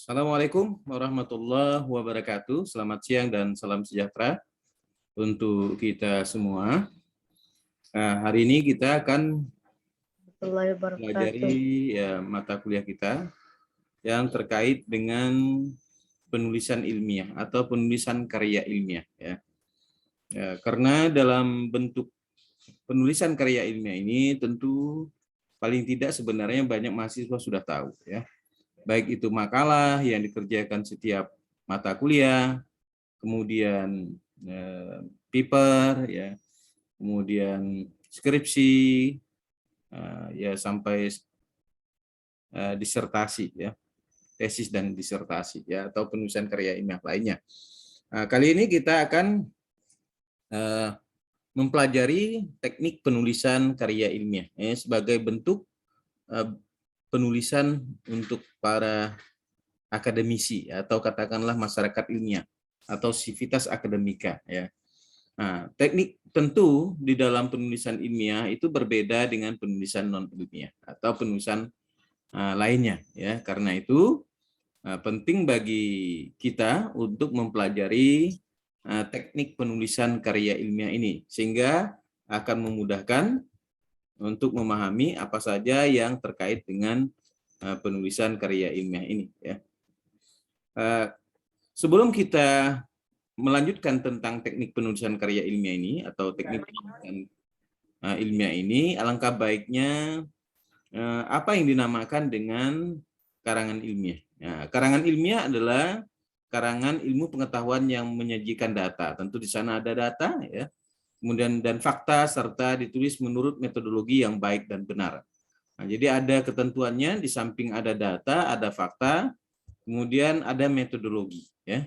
Assalamualaikum warahmatullahi wabarakatuh. Selamat siang dan salam sejahtera untuk kita semua. Hari ini kita akan Warahmatullahi wabarakatuh. pelajari mata kuliah kita yang terkait dengan penulisan ilmiah atau penulisan karya ilmiah. Karena dalam bentuk penulisan karya ilmiah ini tentu paling tidak sebenarnya banyak mahasiswa sudah tahu, ya. Baik itu makalah yang dikerjakan setiap mata kuliah, kemudian paper, ya, kemudian skripsi, ya sampai disertasi, ya, tesis dan disertasi, ya, atau penulisan karya ilmiah lainnya. Kali ini kita akan mempelajari teknik penulisan karya ilmiah, ya, sebagai bentuk penulisan untuk para akademisi atau katakanlah masyarakat ilmiah atau sivitas akademika, ya. Nah, teknik tentu di dalam penulisan ilmiah itu berbeda dengan penulisan non ilmiah atau penulisan lainnya, ya. Karena itu penting bagi kita untuk mempelajari teknik penulisan karya ilmiah ini sehingga akan memudahkan untuk memahami apa saja yang terkait dengan penulisan karya ilmiah ini, ya. Sebelum kita melanjutkan tentang teknik penulisan karya ilmiah ini atau teknik penulisan ilmiah ini, alangkah baiknya apa yang dinamakan dengan karangan ilmiah. Karangan ilmiah adalah karangan ilmu pengetahuan yang menyajikan data. Tentu di sana ada data, ya. Kemudian dan fakta serta ditulis menurut metodologi yang baik dan benar. Jadi ada ketentuannya, di samping ada data, ada fakta, kemudian ada metodologi, ya.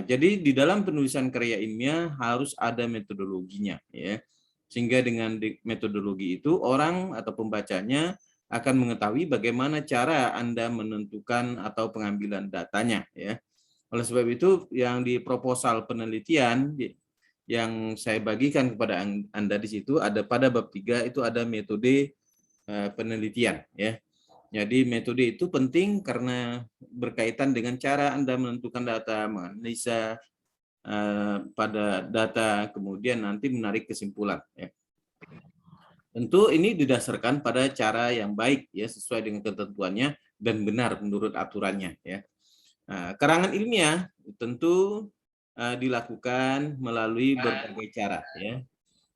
Jadi di dalam penulisan karya ilmiah harus ada metodologinya, ya. Sehingga dengan metodologi itu orang atau pembacanya akan mengetahui bagaimana cara Anda menentukan atau pengambilan datanya, ya. Oleh sebab itu yang di proposal penelitian yang saya bagikan kepada Anda di situ ada pada bab 3 itu ada metode penelitian, ya. Jadi metode itu penting karena berkaitan dengan cara Anda menentukan data, menganalisa pada data, kemudian nanti menarik kesimpulan, ya. Tentu ini didasarkan pada cara yang baik, ya, sesuai dengan ketentuannya dan benar menurut aturannya, ya. Karangan ilmiah tentu dilakukan melalui berbagai cara, ya.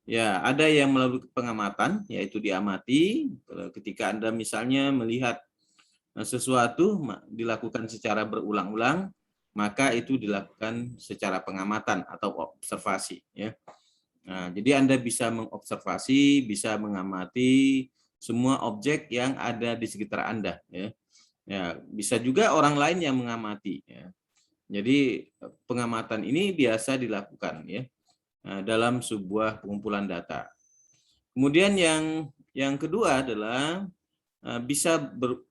Ya, ada yang melalui pengamatan, yaitu diamati. Ketika Anda misalnya melihat sesuatu dilakukan secara berulang-ulang, maka itu dilakukan secara pengamatan atau observasi, ya. Nah, jadi Anda bisa mengobservasi, bisa mengamati semua objek yang ada di sekitar Anda, ya. Ya, bisa juga orang lain yang mengamati, ya. Jadi pengamatan ini biasa dilakukan, ya, dalam sebuah pengumpulan data. Kemudian yang kedua adalah bisa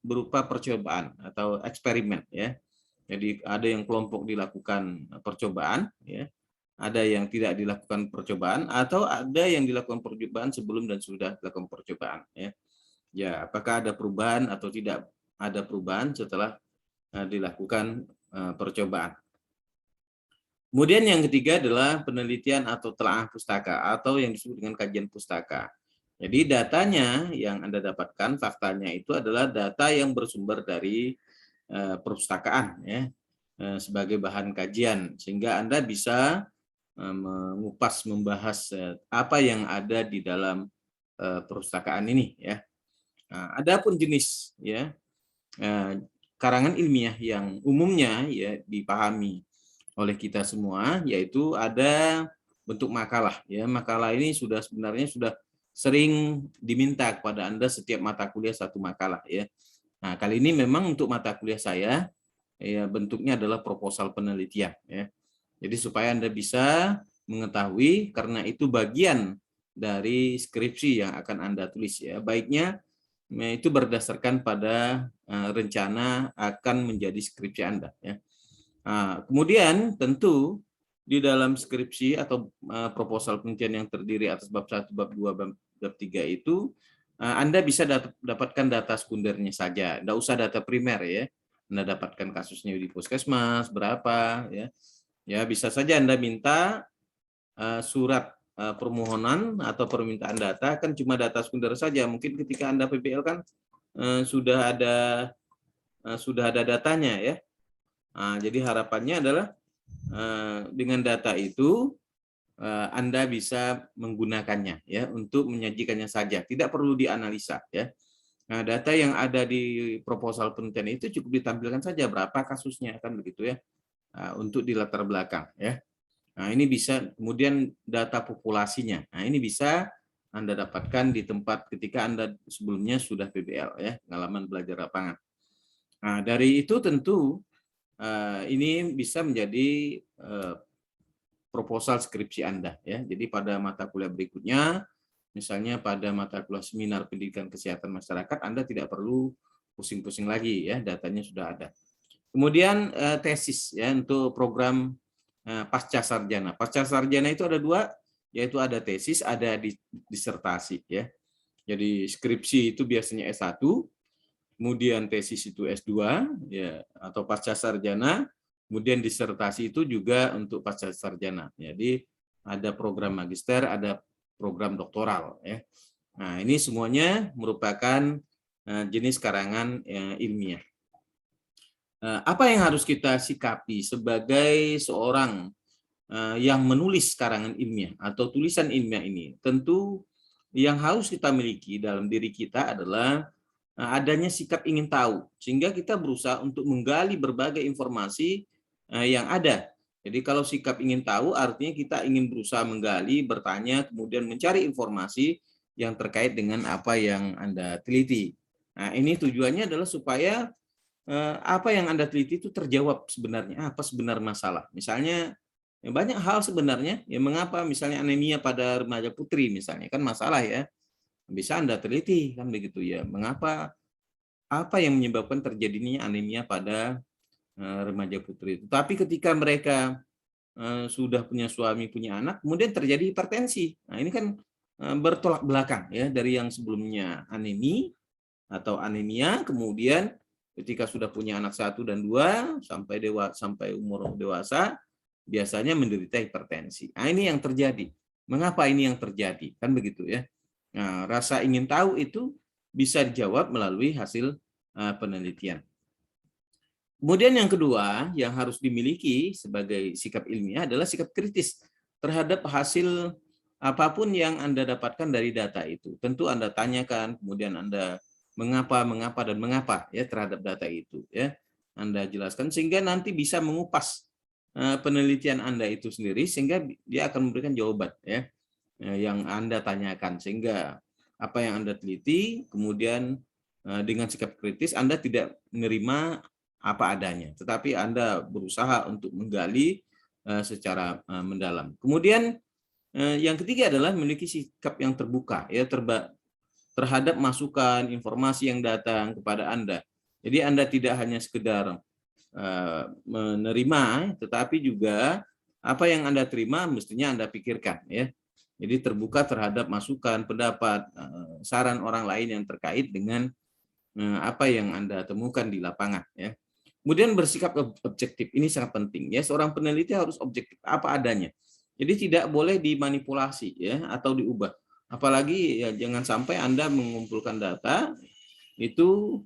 berupa percobaan atau eksperimen, ya. Jadi ada yang kelompok dilakukan percobaan, ya. Ada yang tidak dilakukan percobaan atau ada yang dilakukan percobaan sebelum dan sudah dilakukan percobaan, ya. Ya, apakah ada perubahan atau tidak ada perubahan setelah dilakukan percobaan. Kemudian yang ketiga adalah penelitian atau telaah pustaka atau yang disebut dengan kajian pustaka. Jadi datanya yang Anda dapatkan, faktanya itu adalah data yang bersumber dari perpustakaan, ya, sebagai bahan kajian sehingga Anda bisa mengupas, membahas apa yang ada di dalam perpustakaan ini, ya. Nah, adapun jenis, ya, karangan ilmiah yang umumnya, ya, dipahami oleh kita semua, yaitu ada bentuk makalah, ya. Makalah ini sebenarnya sudah sering diminta kepada Anda setiap mata kuliah satu makalah, ya. Nah, kali ini memang untuk mata kuliah saya, ya, bentuknya adalah proposal penelitian, ya. Jadi supaya Anda bisa mengetahui karena itu bagian dari skripsi yang akan Anda tulis, ya. Baiknya itu berdasarkan pada rencana akan menjadi skripsi Anda, ya. Kemudian tentu di dalam skripsi atau proposal penelitian yang terdiri atas bab 1, bab 2, bab 3 itu Anda bisa dapatkan data sekundernya saja, tidak usah data primer, ya. Anda dapatkan kasusnya di puskesmas berapa, ya. Ya, bisa saja Anda minta surat permohonan atau permintaan data, kan cuma data sekunder saja. Mungkin ketika Anda PBL kan sudah ada datanya, ya. Nah, jadi harapannya adalah dengan data itu Anda bisa menggunakannya, ya, untuk menyajikannya saja, tidak perlu dianalisa, ya. Nah, data yang ada di proposal penelitian itu cukup ditampilkan saja berapa kasusnya, kan begitu, ya, untuk di latar belakang, ya. Nah, ini bisa kemudian data populasinya. Nah, ini bisa Anda dapatkan di tempat ketika Anda sebelumnya sudah PBL, ya, pengalaman belajar lapangan. Nah, dari itu tentu ini bisa menjadi proposal skripsi Anda, ya. Jadi pada mata kuliah berikutnya, misalnya pada mata kuliah seminar pendidikan kesehatan masyarakat, Anda tidak perlu pusing-pusing lagi, ya, datanya sudah ada. Kemudian tesis, ya, untuk program pasca sarjana. Pasca sarjana itu ada dua, yaitu ada tesis, ada disertasi, ya. Jadi skripsi itu biasanya S1, kemudian tesis itu S2, ya, atau pasca sarjana, kemudian disertasi itu juga untuk pasca sarjana. Jadi ada program magister, ada program doktoral, ya. Nah, ini semuanya merupakan jenis karangan ilmiah. Apa yang harus kita sikapi sebagai seorang yang menulis karangan ilmiah atau tulisan ilmiah ini? Tentu yang harus kita miliki dalam diri kita adalah adanya sikap ingin tahu, sehingga kita berusaha untuk menggali berbagai informasi yang ada. Jadi kalau sikap ingin tahu artinya kita ingin berusaha menggali, bertanya, kemudian mencari informasi yang terkait dengan apa yang Anda teliti. Nah, ini tujuannya adalah supaya apa yang Anda teliti itu terjawab sebenarnya, apa sebenarnya masalah. Misalnya banyak hal sebenarnya, ya, mengapa misalnya anemia pada remaja putri misalnya, kan masalah, ya. Bisa Anda teliti, kan begitu, ya. Mengapa, apa yang menyebabkan terjadinya anemia pada remaja putri itu. Tapi ketika mereka sudah punya suami, punya anak, kemudian terjadi hipertensi. Nah, ini kan bertolak belakang, ya, dari yang sebelumnya atau anemia, kemudian ketika sudah punya anak 1 dan 2 sampai umur dewasa biasanya menderita hipertensi. Nah, ini yang terjadi. Mengapa ini yang terjadi? Kan begitu, ya. Nah, rasa ingin tahu itu bisa dijawab melalui hasil penelitian. Kemudian yang kedua yang harus dimiliki sebagai sikap ilmiah adalah sikap kritis terhadap hasil apapun yang Anda dapatkan dari data itu. Tentu Anda tanyakan, kemudian Anda mengapa, dan mengapa, ya, terhadap data itu, ya. Anda jelaskan sehingga nanti bisa mengupas penelitian Anda itu sendiri sehingga dia akan memberikan jawaban, ya, yang Anda tanyakan, sehingga apa yang Anda teliti kemudian dengan sikap kritis Anda tidak menerima apa adanya, tetapi Anda berusaha untuk menggali secara mendalam. Kemudian yang ketiga adalah memiliki sikap yang terbuka, ya, terhadap masukan, informasi yang datang kepada Anda. Jadi Anda tidak hanya sekedar menerima, tetapi juga apa yang Anda terima mestinya Anda pikirkan, ya. Jadi terbuka terhadap masukan, pendapat, saran orang lain yang terkait dengan apa yang Anda temukan di lapangan, ya. Kemudian bersikap objektif, ini sangat penting, ya. Seorang peneliti harus objektif apa adanya. Jadi tidak boleh dimanipulasi, ya, atau diubah. Apalagi, ya, jangan sampai Anda mengumpulkan data itu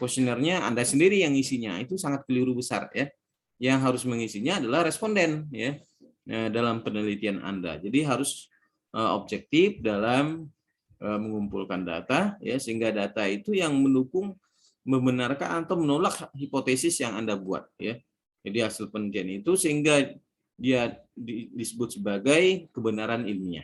kuesionernya Anda sendiri yang isinya, itu sangat keliru besar, ya. Yang harus mengisinya adalah responden, ya, dalam penelitian Anda. Jadi harus objektif dalam mengumpulkan data, ya, sehingga data itu yang mendukung, membenarkan atau menolak hipotesis yang Anda buat, ya. Jadi hasil penelitian itu sehingga dia disebut sebagai kebenaran ilmiah.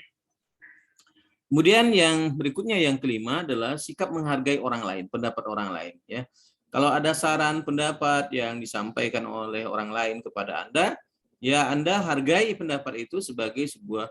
Kemudian yang berikutnya yang kelima adalah sikap menghargai orang lain, pendapat orang lain, ya. Kalau ada saran pendapat yang disampaikan oleh orang lain kepada Anda, ya Anda hargai pendapat itu sebagai sebuah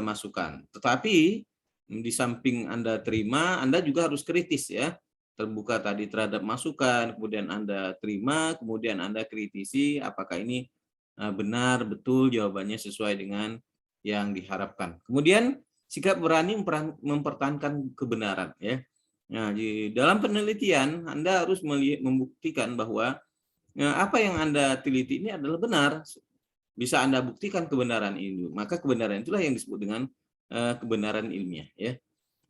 masukan. Tetapi di samping Anda terima, Anda juga harus kritis, ya. Terbuka tadi terhadap masukan, kemudian Anda terima, kemudian Anda kritisi apakah ini benar, betul, jawabannya sesuai dengan yang diharapkan. Kemudian sikap berani mempertahankan kebenaran, ya. Nah, di dalam penelitian Anda harus membuktikan bahwa apa yang Anda teliti ini adalah benar. Bisa Anda buktikan kebenaran itu, maka kebenaran itulah yang disebut dengan kebenaran ilmiah, ya.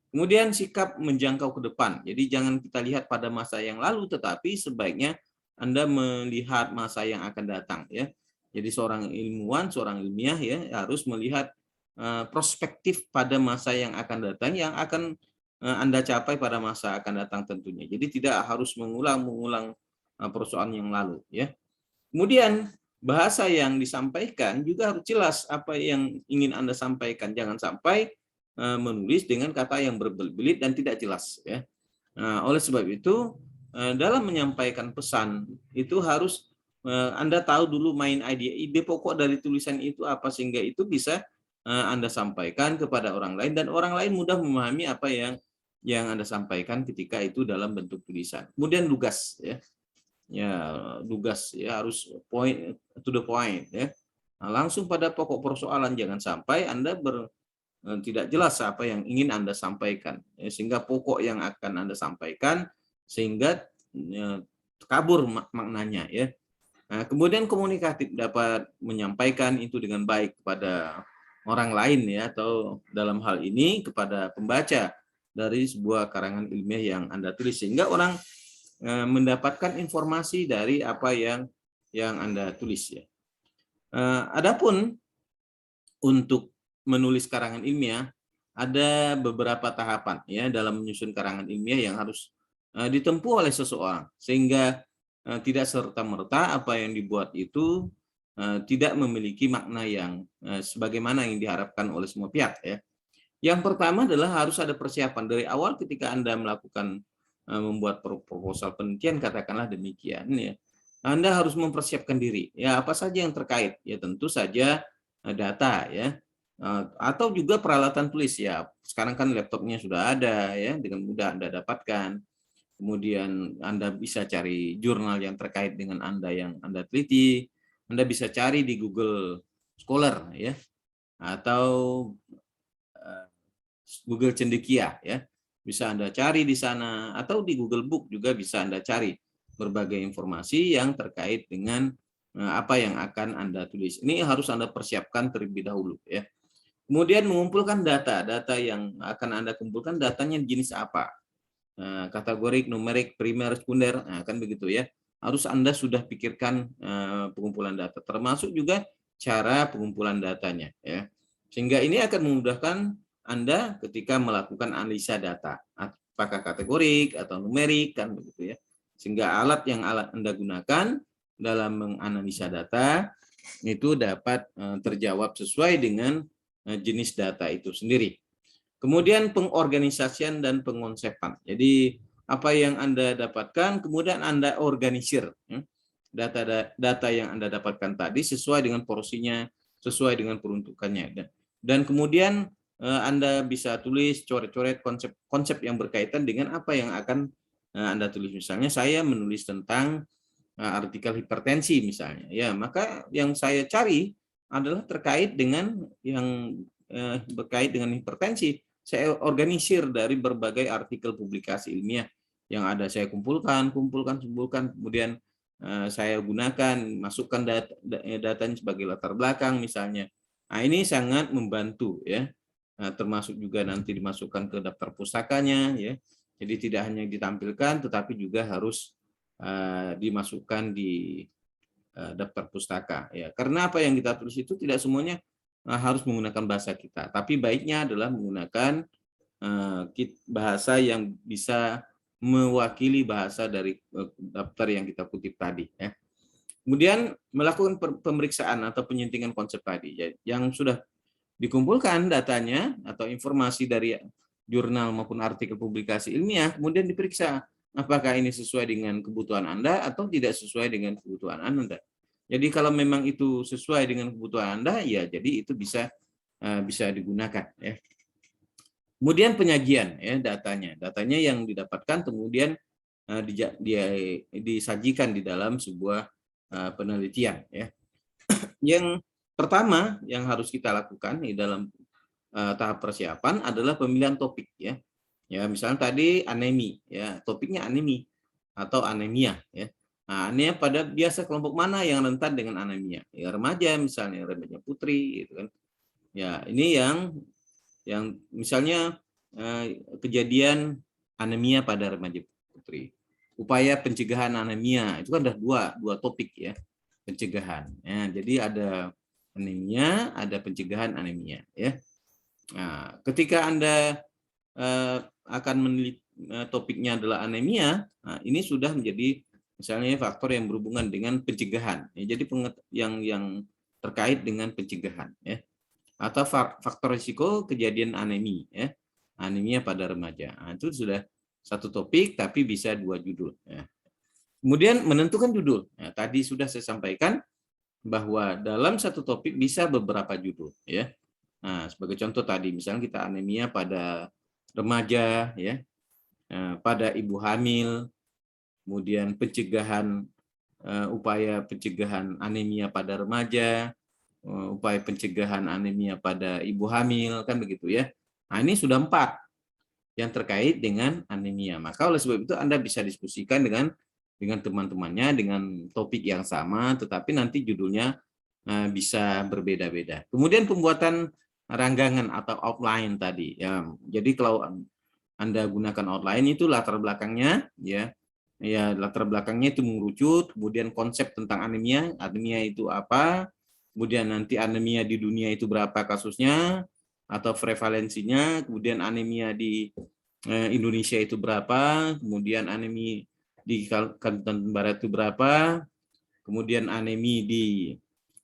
Kemudian sikap menjangkau ke depan. Jadi jangan kita lihat pada masa yang lalu, tetapi sebaiknya Anda melihat masa yang akan datang, ya. Jadi seorang ilmuwan, seorang ilmiah, ya, harus melihat perspektif pada masa yang akan datang, yang akan Anda capai pada masa akan datang tentunya. Jadi tidak harus mengulang persoalan yang lalu, ya. Kemudian bahasa yang disampaikan juga harus jelas apa yang ingin Anda sampaikan. Jangan sampai menulis dengan kata yang berbelit-belit dan tidak jelas, ya. Nah, oleh sebab itu dalam menyampaikan pesan itu harus Anda tahu dulu main ide pokok dari tulisan itu apa, sehingga itu bisa Anda sampaikan kepada orang lain dan orang lain mudah memahami apa yang Anda sampaikan ketika itu dalam bentuk tulisan. Kemudian lugas, ya. Ya, lugas, ya, harus point to the point, ya. Nah, langsung pada pokok persoalan, jangan sampai Anda tidak jelas apa yang ingin Anda sampaikan, ya, sehingga pokok yang akan Anda sampaikan sehingga ya, kabur maknanya, ya. Nah, kemudian komunikatif, dapat menyampaikan itu dengan baik kepada orang lain, ya, atau dalam hal ini kepada pembaca dari sebuah karangan ilmiah yang Anda tulis, sehingga orang mendapatkan informasi dari apa yang Anda tulis, ya. Adapun untuk menulis karangan ilmiah ada beberapa tahapan, ya, dalam menyusun karangan ilmiah yang harus ditempuh oleh seseorang, sehingga tidak serta-merta apa yang dibuat itu tidak memiliki makna yang sebagaimana yang diharapkan oleh semua pihak, ya. Yang pertama adalah harus ada persiapan dari awal ketika Anda melakukan membuat proposal penelitian, katakanlah demikian, ya. Anda harus mempersiapkan diri. Ya, apa saja yang terkait? Ya, tentu saja data, ya. Atau juga peralatan tulis, ya. Sekarang kan laptopnya sudah ada, ya, dengan mudah Anda dapatkan. Kemudian Anda bisa cari jurnal yang terkait dengan Anda yang Anda teliti. Anda bisa cari di Google Scholar, ya, atau Google Cendekia, ya. Bisa Anda cari di sana, atau di Google Book juga bisa Anda cari berbagai informasi yang terkait dengan apa yang akan Anda tulis. Ini harus Anda persiapkan terlebih dahulu, ya. Kemudian mengumpulkan data yang akan Anda kumpulkan, datanya jenis apa? Kategorik, numerik, primer, sekunder, nah, kan begitu, ya. Harus Anda sudah pikirkan pengumpulan data, termasuk juga cara pengumpulan datanya, ya. Sehingga ini akan memudahkan Anda ketika melakukan analisa data, apakah kategorik atau numerik, kan begitu, ya. Sehingga alat yang Anda gunakan dalam menganalisa data itu dapat terjawab sesuai dengan jenis data itu sendiri. Kemudian pengorganisasian dan pengonsepan. Jadi apa yang Anda dapatkan, kemudian Anda organisir, ya. Data yang Anda dapatkan tadi sesuai dengan porsinya, sesuai dengan peruntukannya. Dan kemudian Anda bisa tulis coret-coret konsep yang berkaitan dengan apa yang akan Anda tulis. Misalnya saya menulis tentang artikel hipertensi misalnya, ya, maka yang saya cari adalah terkait dengan yang berkait dengan hipertensi. Saya organisir dari berbagai artikel publikasi ilmiah yang ada, saya kumpulkan, kemudian saya gunakan, masukkan datanya sebagai latar belakang misalnya. Nah, ini sangat membantu, ya. Termasuk juga nanti dimasukkan ke daftar pustakanya, ya. Jadi tidak hanya ditampilkan, tetapi juga harus dimasukkan di daftar pustaka, ya. Karena apa yang kita tulis itu tidak semuanya harus menggunakan bahasa kita, tapi baiknya adalah menggunakan bahasa yang bisa mewakili bahasa dari daftar yang kita kutip tadi, ya. Kemudian melakukan pemeriksaan atau penyuntingan konsep tadi, ya, yang sudah dikumpulkan datanya atau informasi dari jurnal maupun artikel publikasi ilmiah, kemudian diperiksa apakah ini sesuai dengan kebutuhan Anda atau tidak sesuai dengan kebutuhan Anda. Jadi kalau memang itu sesuai dengan kebutuhan Anda, ya jadi itu bisa digunakan, ya. Kemudian penyajian, ya, datanya yang didapatkan kemudian disajikan di dalam sebuah penelitian, ya. Yang pertama yang harus kita lakukan di dalam tahap persiapan adalah pemilihan topik, ya. Ya, misalnya tadi anemi, ya, topiknya anemi atau anemia, ya. Nah, anemia pada biasa kelompok mana yang rentan dengan anemia? Ya, remaja misalnya, remaja putri, gitu kan. Ya, ini yang misalnya kejadian anemia pada remaja putri. Upaya pencegahan anemia itu kan ada dua topik ya, pencegahan. Ya, jadi ada anemia, ada pencegahan anemia ya. Nah, ketika Anda akan meneliti topiknya adalah anemia, nah, ini sudah menjadi misalnya faktor yang berhubungan dengan pencegahan. Ya, jadi yang terkait dengan pencegahan ya. Atau faktor risiko kejadian anemi ya. Anemia pada remaja. Nah, itu sudah satu topik tapi bisa dua judul ya. Kemudian menentukan judul. Nah, tadi sudah saya sampaikan bahwa dalam satu topik bisa beberapa judul ya. Nah, sebagai contoh tadi misalnya kita anemia pada remaja ya, pada ibu hamil, kemudian pencegahan upaya pencegahan anemia pada remaja, upaya pencegahan anemia pada ibu hamil, kan begitu ya. Nah, ini sudah 4 yang terkait dengan anemia. Maka oleh sebab itu Anda bisa diskusikan dengan teman-temannya dengan topik yang sama, tetapi nanti judulnya bisa berbeda-beda. Kemudian pembuatan ranggangan atau outline tadi. Ya, jadi kalau Anda gunakan outline itu latar belakangnya, ya, latar belakangnya itu mengerucut, kemudian konsep tentang anemia itu apa, kemudian nanti anemia di dunia itu berapa kasusnya atau prevalensinya, kemudian anemia di Indonesia itu berapa, kemudian anemia di Kalimantan Barat itu berapa, kemudian anemi di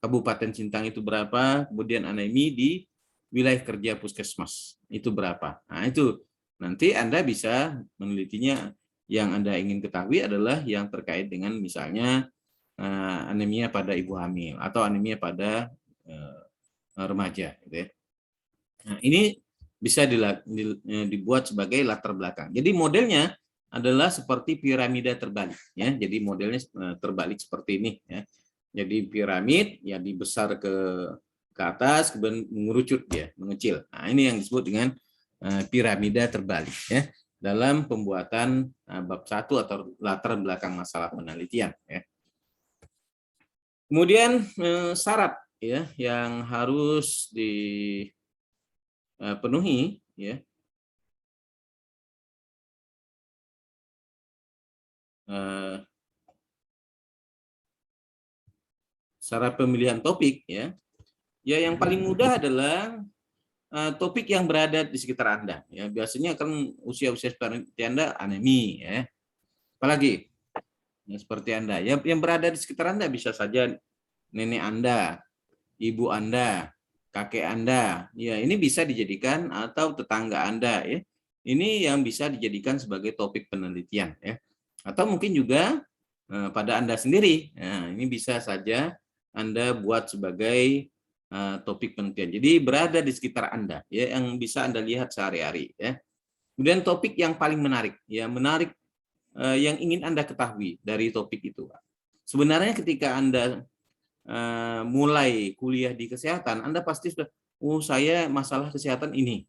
Kabupaten Sintang itu berapa, kemudian anemi di wilayah kerja puskesmas itu berapa. Nah, itu nanti Anda bisa menelitinya. Yang Anda ingin ketahui adalah yang terkait dengan misalnya anemia pada ibu hamil atau anemia pada remaja. Gitu ya. Nah, ini bisa dibuat sebagai latar belakang. Jadi modelnya adalah seperti piramida terbalik ya. Jadi modelnya terbalik seperti ini ya. Jadi piramid ya dibesar ke atas kemudian mengerucut dia, mengecil. Nah, ini yang disebut dengan piramida terbalik ya dalam pembuatan bab 1 atau latar belakang masalah penelitian ya. Kemudian syarat ya yang harus dipenuhi ya. Syarat pemilihan topik ya. Ya yang paling mudah adalah topik yang berada di sekitar Anda ya. Biasanya kan usia-usia seperti Anda anemi ya. Apalagi ya, seperti Anda ya yang berada di sekitar Anda bisa saja nenek Anda, ibu Anda, kakek Anda. Ya, ini bisa dijadikan atau tetangga Anda ya. Ini yang bisa dijadikan sebagai topik penelitian ya. Atau mungkin juga pada Anda sendiri. Nah, ini bisa saja Anda buat sebagai topik penelitian. Jadi berada di sekitar Anda ya yang bisa Anda lihat sehari-hari ya. Kemudian topik yang paling menarik ya, menarik yang ingin Anda ketahui dari topik itu. Sebenarnya ketika Anda mulai kuliah di kesehatan, Anda pasti sudah, oh saya masalah kesehatan ini,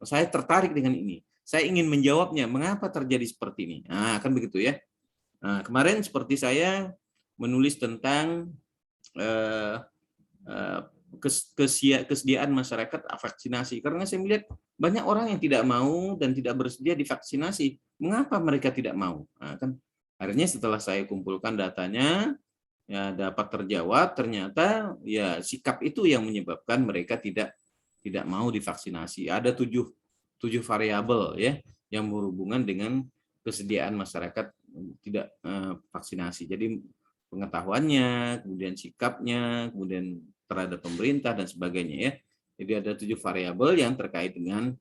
saya tertarik dengan ini, saya ingin menjawabnya, mengapa terjadi seperti ini. Nah, kan begitu ya. Nah, kemarin seperti saya menulis tentang kesediaan masyarakat vaksinasi, karena saya melihat banyak orang yang tidak mau dan tidak bersedia divaksinasi. Mengapa mereka tidak mau? Nah, kan akhirnya setelah saya kumpulkan datanya, ya dapat terjawab ternyata ya sikap itu yang menyebabkan mereka tidak mau divaksinasi. Ada tujuh variabel ya yang berhubungan dengan kesediaan masyarakat tidak vaksinasi. Jadi pengetahuannya, kemudian sikapnya, kemudian terhadap pemerintah dan sebagainya ya. Jadi ada 7 variabel yang terkait dengan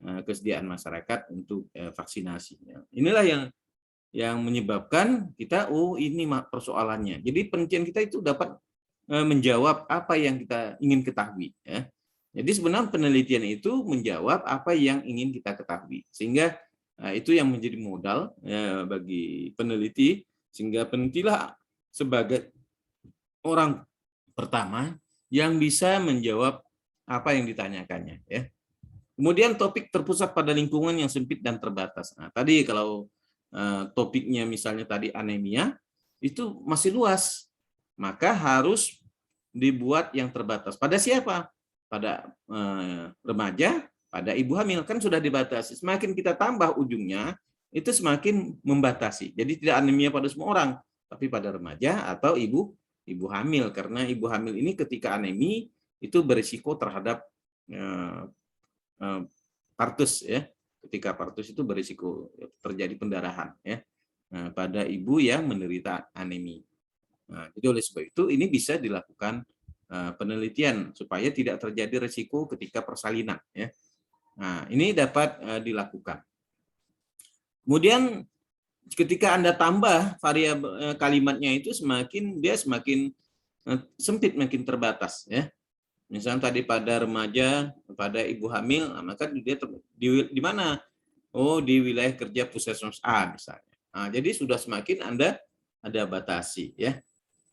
kesediaan masyarakat untuk vaksinasi. Inilah yang menyebabkan kita, oh ini persoalannya. Jadi penelitian kita itu dapat menjawab apa yang kita ingin ketahui. Ya. Jadi sebenarnya penelitian itu menjawab apa yang ingin kita ketahui. Sehingga itu yang menjadi modal ya, bagi peneliti, sehingga penelitilah sebagai orang pertama yang bisa menjawab apa yang ditanyakannya. Ya. Kemudian topik terpusat pada lingkungan yang sempit dan terbatas. Nah, tadi kalau topiknya misalnya tadi anemia, itu masih luas. Maka harus dibuat yang terbatas. Pada siapa? Pada remaja, pada ibu hamil. Kan sudah dibatasi. Semakin kita tambah ujungnya, itu semakin membatasi. Jadi tidak anemia pada semua orang, tapi pada remaja atau ibu hamil. Karena ibu hamil ini ketika anemi itu berisiko terhadap partus ya. Ketika partus itu berisiko terjadi pendarahan ya pada ibu yang menderita anemi. Nah, jadi oleh sebab itu ini bisa dilakukan penelitian supaya tidak terjadi risiko ketika persalinan ya. Nah, ini dapat dilakukan. Kemudian ketika Anda tambah variabel kalimatnya itu semakin sempit, makin terbatas ya. Misalnya tadi pada remaja, pada ibu hamil, maka dia di mana? Oh, di wilayah kerja puskesmas A misalnya. Nah, jadi sudah semakin Anda ada batasi ya.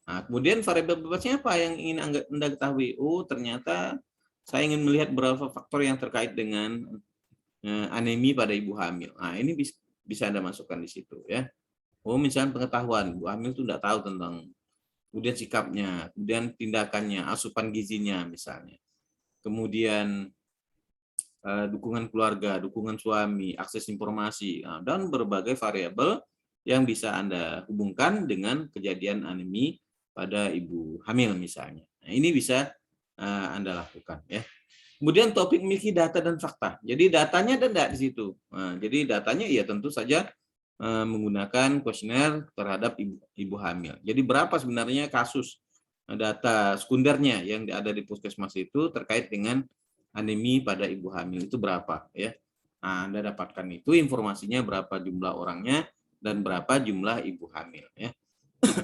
Nah, kemudian variabel bebasnya apa yang ingin Anda ketahui? Oh, ternyata saya ingin melihat beberapa faktor yang terkait dengan anemi pada ibu hamil. Nah, ini bisa Anda masukkan di situ ya. Oh, misalnya pengetahuan, ibu hamil itu tidak tahu tentang kemudian sikapnya, kemudian tindakannya, asupan gizinya misalnya. Kemudian dukungan keluarga, dukungan suami, akses informasi, dan berbagai variabel yang bisa Anda hubungkan dengan kejadian anemi pada ibu hamil misalnya. Nah, ini bisa Anda lakukan ya. Kemudian topik memiliki data dan fakta. Jadi datanya ada enggak di situ. Nah, jadi datanya ya tentu saja menggunakan kuesioner terhadap ibu hamil. Jadi berapa sebenarnya kasus data sekundernya yang ada di puskesmas itu terkait dengan anemi pada ibu hamil itu berapa ya. Nah, Anda dapatkan itu informasinya berapa jumlah orangnya dan berapa jumlah ibu hamil ya.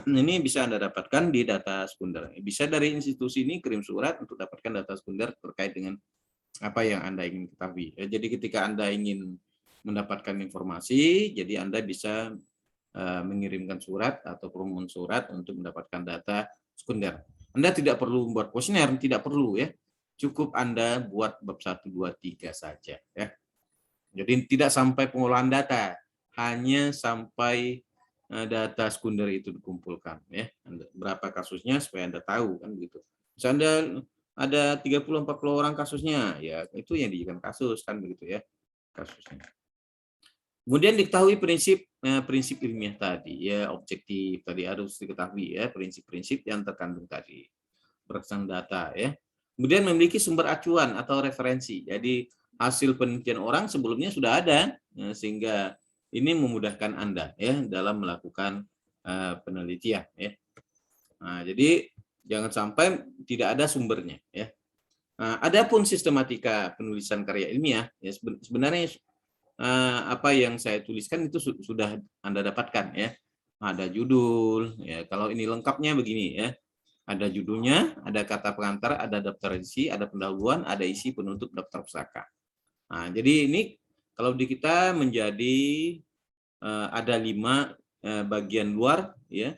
Ini bisa Anda dapatkan di data sekunder. Bisa dari institusi ini kirim surat untuk dapatkan data sekunder terkait dengan apa yang Anda ingin ketahui. Jadi ketika Anda ingin mendapatkan informasi, jadi Anda bisa mengirimkan surat atau permohonan surat untuk mendapatkan data sekunder. Anda tidak perlu membuat kuesioner, tidak perlu ya. Cukup Anda buat bab 1, 2, 3 saja ya. Jadi tidak sampai pengolahan data, hanya sampai data sekunder itu dikumpulkan ya. Berapa kasusnya supaya Anda tahu kan begitu. Misalnya ada 30-40 orang kasusnya, ya itu yang dijadikan kasus kan begitu ya kasusnya. Kemudian diketahui prinsip ilmiah tadi ya, objektif tadi harus diketahui ya, prinsip-prinsip yang terkandung tadi berdasarkan data ya. Kemudian memiliki sumber acuan atau referensi. Jadi hasil penelitian orang sebelumnya sudah ada ya, sehingga ini memudahkan Anda ya dalam melakukan penelitian ya. Nah, jadi jangan sampai tidak ada sumbernya ya. Nah, adapun sistematika penulisan karya ilmiah ya sebenarnya apa yang saya tuliskan itu sudah Anda dapatkan ya. Ada judul ya, kalau ini lengkapnya begini ya. Ada judulnya, ada kata pengantar, ada daftar isi, ada pendahuluan, ada isi penutup daftar pustaka. Nah, jadi ini kalau di kita menjadi ada 5 bagian luar ya.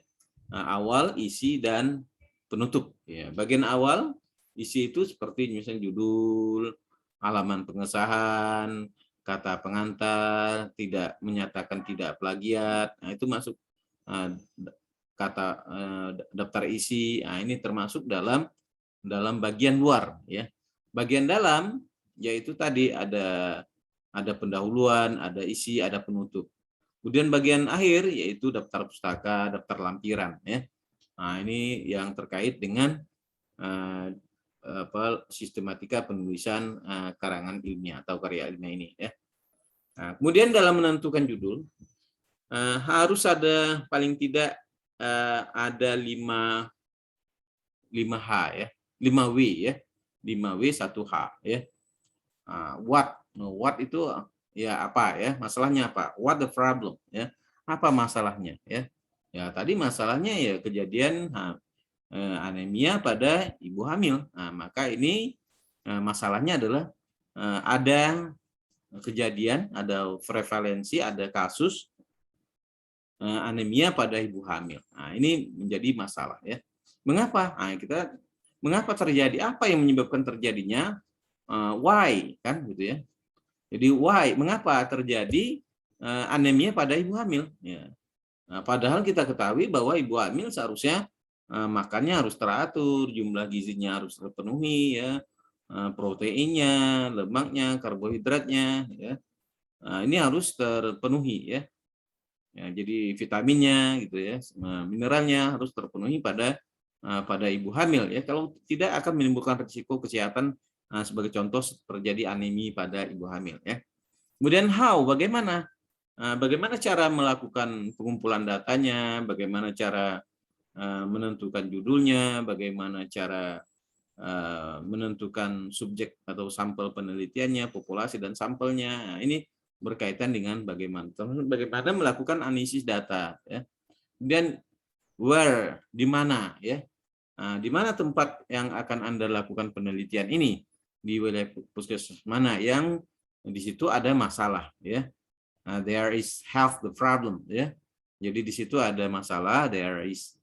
Awal, isi dan penutup ya. Bagian awal isi itu seperti misalnya judul, halaman pengesahan, kata pengantar, tidak menyatakan tidak plagiat. Nah, itu masuk kata daftar isi. Nah, ini termasuk dalam bagian luar ya. Bagian dalam yaitu tadi ada pendahuluan, ada isi, ada penutup. Kemudian bagian akhir yaitu daftar pustaka, daftar lampiran ya. Nah, ini yang terkait dengan sistematika penulisan karangan ilmiah atau karya ilmiah ini ya. Nah, kemudian dalam menentukan judul harus ada paling tidak ada 5 H ya, 5W ya, 5W 1H ya. What itu ya apa ya, masalahnya apa? What the problem ya? Apa masalahnya ya? Ya tadi masalahnya ya kejadian anemia pada ibu hamil. Nah, maka ini masalahnya adalah ada kejadian, ada prevalensi, ada kasus anemia pada ibu hamil. Nah, ini menjadi masalah ya. Mengapa? Nah, mengapa terjadi? Apa yang menyebabkan terjadinya why kan gitu ya. Jadi why, mengapa terjadi anemia pada ibu hamil? Ya. Nah, padahal kita ketahui bahwa ibu hamil seharusnya makannya harus teratur, jumlah gizinya harus terpenuhi, ya, proteinnya, lemaknya, karbohidratnya, ya. Nah, ini harus terpenuhi, ya. Ya, jadi vitaminnya, gitu ya, mineralnya harus terpenuhi pada ibu hamil, ya. Kalau tidak akan menimbulkan risiko kesehatan, sebagai contoh terjadi anemia pada ibu hamil, ya. Kemudian bagaimana? Bagaimana cara melakukan pengumpulan datanya, bagaimana cara menentukan judulnya, bagaimana cara menentukan subjek atau sampel penelitiannya, populasi dan sampelnya. Nah, ini berkaitan dengan bagaimana melakukan analisis data, ya. Kemudian where, di mana, ya. Nah, di mana tempat yang akan Anda lakukan penelitian ini? Di wilayah puskesmas mana yang di situ ada masalah, ya. There is health the problem, ya. Jadi di situ ada masalah, there is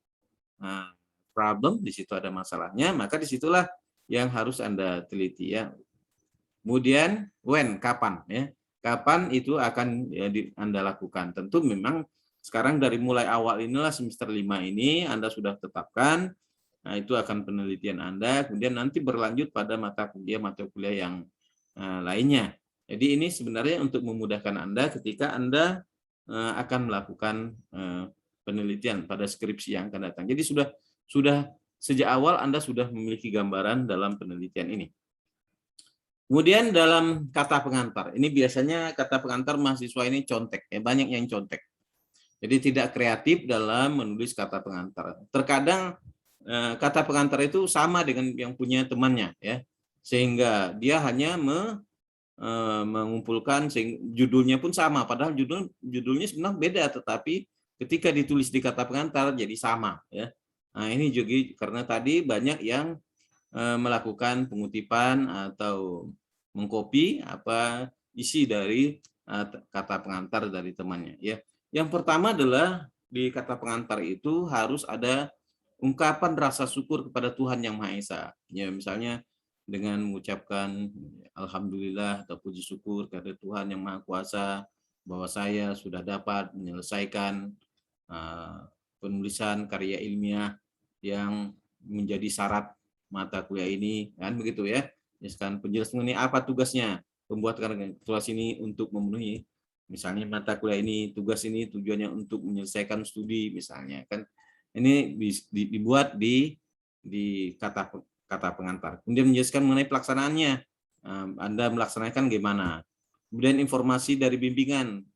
problem, di situ ada masalahnya, maka disitulah yang harus Anda teliti, ya. Kemudian when, kapan, ya. Kapan itu akan Anda lakukan? Tentu memang sekarang dari mulai awal inilah semester 5 ini Anda sudah tetapkan. Nah, itu akan penelitian Anda, kemudian nanti berlanjut pada mata kuliah yang lainnya. Jadi ini sebenarnya untuk memudahkan Anda ketika Anda akan melakukan penelitian pada skripsi yang akan datang. Jadi sudah sejak awal Anda sudah memiliki gambaran dalam penelitian ini. Kemudian dalam kata pengantar, ini biasanya kata pengantar mahasiswa ini contek, ya, banyak yang contek. Jadi tidak kreatif dalam menulis kata pengantar. Terkadang kata pengantar itu sama dengan yang punya temannya, ya, sehingga dia hanya mengumpulkan judulnya pun sama, padahal judulnya sebenarnya beda, tetapi ketika ditulis di kata pengantar jadi sama, ya. Nah, ini juga karena tadi banyak yang melakukan pengutipan atau mengcopy apa isi dari kata pengantar dari temannya, ya. Yang pertama adalah di kata pengantar itu harus ada ungkapan rasa syukur kepada Tuhan Yang Maha Esa. Ya, misalnya dengan mengucapkan alhamdulillah atau puji syukur kepada Tuhan Yang Maha Kuasa bahwa saya sudah dapat menyelesaikan penulisan karya ilmiah yang menjadi syarat mata kuliah ini, kan begitu, ya. Misalkan penjelasan mengenai apa tugasnya, pembuat tugas ini untuk memenuhi misalnya mata kuliah ini, tugas ini tujuannya untuk menyelesaikan studi misalnya, kan ini dibuat di kata pengantar. Kemudian menjelaskan mengenai pelaksanaannya, Anda melaksanakan gimana. Kemudian informasi dari bimbingan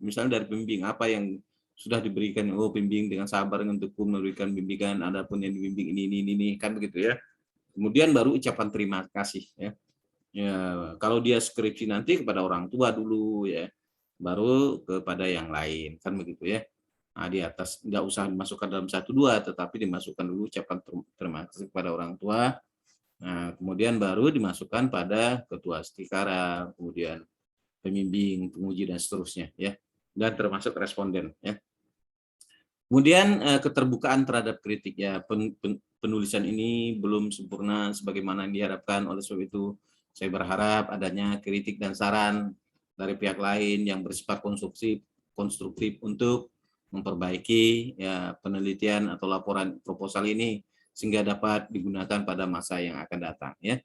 misalnya dari pembimbing apa yang sudah diberikan, pembimbing dengan sabar untuk memberikan bimbingan, ada pun yang dibimbing ini kan begitu, ya. Kemudian baru ucapan terima kasih, ya. Ya, kalau dia skripsi nanti kepada orang tua dulu, ya, baru kepada yang lain, kan begitu, ya. Nah, di atas nggak usah dimasukkan dalam 1-2, tetapi dimasukkan dulu ucapan terima kasih kepada orang tua. Nah, kemudian baru dimasukkan pada ketua stikara, kemudian pembimbing, penguji dan seterusnya, ya. Dan termasuk responden, ya. Kemudian keterbukaan terhadap kritik, ya. Penulisan ini belum sempurna sebagaimana yang diharapkan, oleh sebab itu saya berharap adanya kritik dan saran dari pihak lain yang bersifat konstruktif untuk memperbaiki, ya, penelitian atau laporan proposal ini sehingga dapat digunakan pada masa yang akan datang, ya.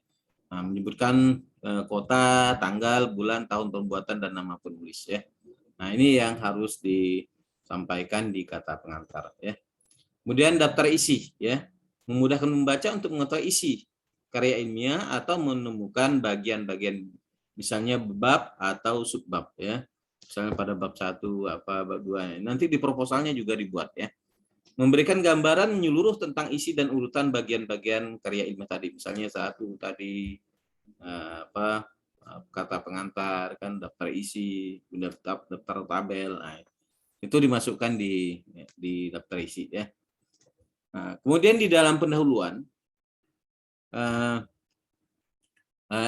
Nah, menyebutkan kota, tanggal, bulan, tahun pembuatan dan nama penulis, ya. Nah, ini yang harus disampaikan di kata pengantar, ya. Kemudian daftar isi, ya, memudahkan membaca untuk mengetahui isi karya ilmiah atau menemukan bagian-bagian misalnya bab atau subbab, ya. Misalnya pada bab 1 apa, bab 2. Nanti di proposalnya juga dibuat, ya. Memberikan gambaran menyeluruh tentang isi dan urutan bagian-bagian karya ilmiah tadi. Misalnya 1 tadi kata pengantar, kan daftar isi, daftar tabel. Nah, itu dimasukkan di daftar isi, ya. Nah, kemudian di dalam pendahuluan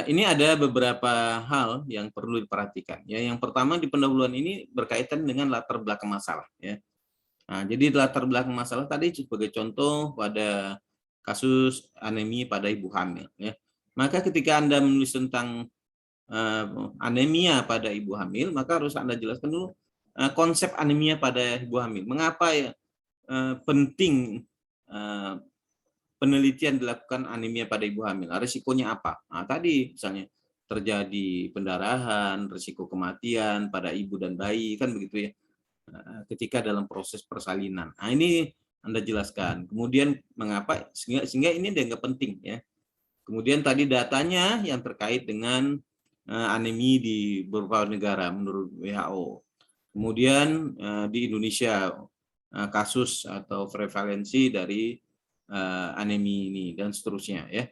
ini ada beberapa hal yang perlu diperhatikan, ya. Yang pertama di pendahuluan ini berkaitan dengan latar belakang masalah, ya. Nah, jadi latar belakang masalah tadi sebagai contoh pada kasus anemia pada ibu hamil, ya. Maka ketika Anda menulis tentang anemia pada ibu hamil, maka harus Anda jelaskan dulu konsep anemia pada ibu hamil. Mengapa ya penting penelitian dilakukan anemia pada ibu hamil? Risikonya apa? Nah, tadi misalnya terjadi pendarahan, risiko kematian pada ibu dan bayi, kan begitu ya, ketika dalam proses persalinan. Nah, ini Anda jelaskan. Kemudian mengapa, sehingga ini dianggap penting ya. Kemudian tadi datanya yang terkait dengan anemi di beberapa negara menurut WHO. Kemudian di Indonesia kasus atau prevalensi dari anemi ini dan seterusnya ya.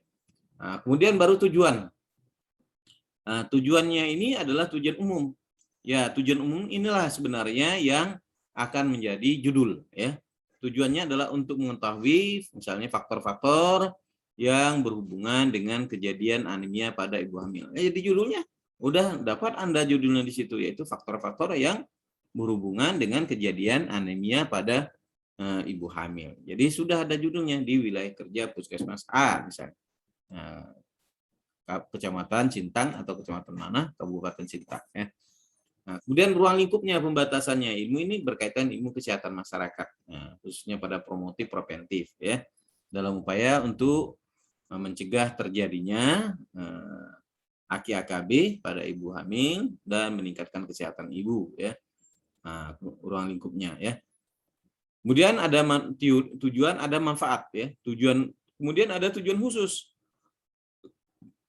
Kemudian baru tujuan. Tujuannya ini adalah tujuan umum. Ya, tujuan umum inilah sebenarnya yang akan menjadi judul ya. Tujuannya adalah untuk mengetahui misalnya faktor-faktor yang berhubungan dengan kejadian anemia pada ibu hamil. Jadi judulnya udah dapat Anda judulnya di situ, yaitu faktor-faktor yang berhubungan dengan kejadian anemia pada ibu hamil. Jadi sudah ada judulnya di wilayah kerja Puskesmas A misalnya. Kecamatan Sintang atau kecamatan mana, Kabupaten Sintang ya. Nah, kemudian ruang lingkupnya pembatasannya, ilmu ini berkaitan ilmu kesehatan masyarakat, khususnya pada promotif preventif ya, dalam upaya untuk mencegah terjadinya AKI-AKB pada ibu hamil dan meningkatkan kesehatan ibu ya. Nah, ruang lingkupnya ya. Kemudian ada tujuan, ada manfaat ya. Kemudian ada tujuan khusus.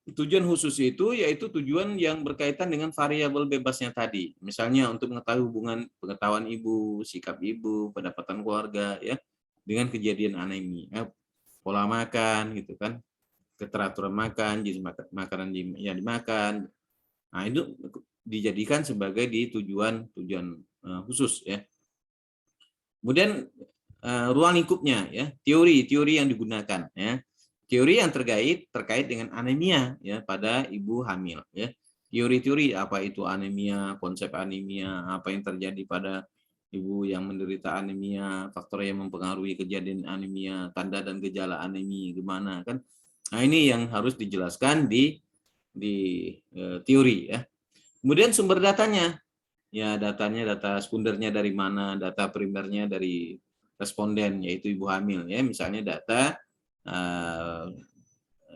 Tujuan khusus itu yaitu tujuan yang berkaitan dengan variabel bebasnya tadi. Misalnya untuk mengetahui hubungan pengetahuan ibu, sikap ibu, pendapatan keluarga ya dengan kejadian anemi, pola makan gitu kan, keteraturan makan, jenis makanan yang dimakan. Nah, itu dijadikan sebagai tujuan khusus ya. Kemudian ruang lingkupnya ya, teori yang digunakan ya. Teori yang terkait dengan anemia ya pada ibu hamil ya. Teori-teori apa itu anemia, konsep anemia, apa yang terjadi pada ibu yang menderita anemia, faktor yang mempengaruhi kejadian anemia, tanda dan gejala anemia gimana kan. Nah, ini yang harus dijelaskan di teori ya. Kemudian sumber datanya. Ya, data sekundernya dari mana, data primernya dari responden yaitu ibu hamil ya. Misalnya data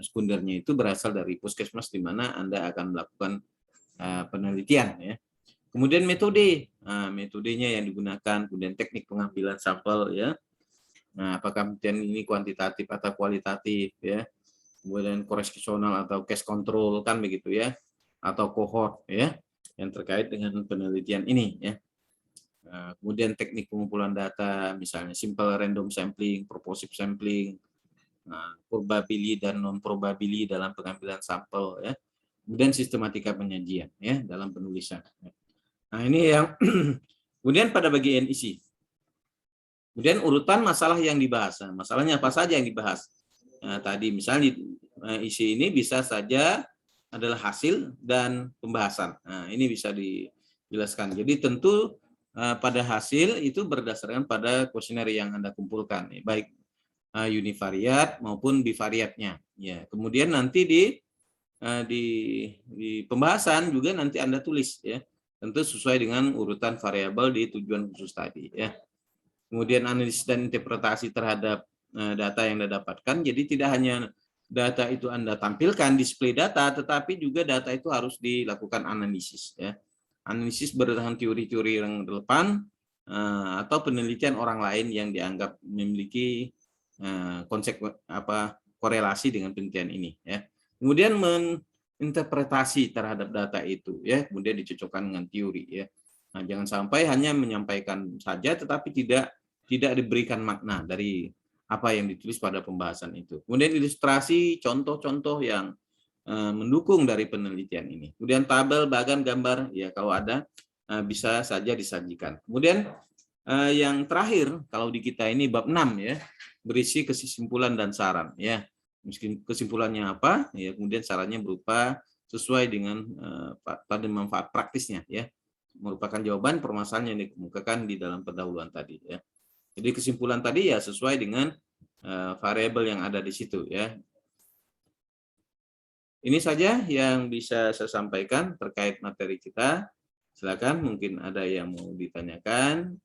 sekundernya itu berasal dari puskesmas di mana Anda akan melakukan penelitian ya. Kemudian metodenya yang digunakan, kemudian teknik pengambilan sampel ya. Nah, apakah kemudian ini kuantitatif atau kualitatif ya. Kemudian korespondensial atau case control kan begitu ya, atau cohort ya yang terkait dengan penelitian ini ya. Kemudian teknik pengumpulan data, misalnya simple random sampling, purposive sampling, probabili dan non probabili dalam pengambilan sampel ya. Kemudian sistematika penyajian ya dalam penulisan. Nah, ini yang kemudian pada bagian isi. Kemudian urutan masalah yang dibahas. Nah, masalahnya apa saja yang dibahas? Nah, tadi misalnya isi ini bisa saja adalah hasil dan pembahasan. Nah, ini bisa dijelaskan. Jadi tentu pada hasil itu berdasarkan pada kuesioner yang Anda kumpulkan, baik univariat maupun bivariatnya. Ya, kemudian nanti di pembahasan juga nanti Anda tulis ya, tentu sesuai dengan urutan variabel di tujuan khusus tadi ya. Kemudian analisis dan interpretasi terhadap data yang Anda dapatkan. Jadi tidak hanya data itu Anda tampilkan display data, tetapi juga data itu harus dilakukan analisis ya. Analisis berdasarkan teori-teori yang relevan atau penelitian orang lain yang dianggap memiliki konsep korelasi dengan penelitian ini ya. Kemudian menginterpretasi terhadap data itu ya, kemudian dicocokkan dengan teori ya. Nah, jangan sampai hanya menyampaikan saja tetapi tidak diberikan makna dari apa yang ditulis pada pembahasan itu. Kemudian ilustrasi contoh-contoh yang mendukung dari penelitian ini. Kemudian tabel, bagan, gambar, ya kalau ada bisa saja disajikan. Kemudian yang terakhir, kalau di kita ini bab 6 ya, berisi kesimpulan dan saran ya. Kesimpulannya apa? Ya, kemudian sarannya berupa sesuai dengan pada manfaat praktisnya ya. Merupakan jawaban permasalahan yang dikemukakan di dalam pendahuluan tadi ya. Jadi kesimpulan tadi ya sesuai dengan variabel yang ada di situ ya. Ini saja yang bisa saya sampaikan terkait materi kita. Silakan, mungkin ada yang mau ditanyakan.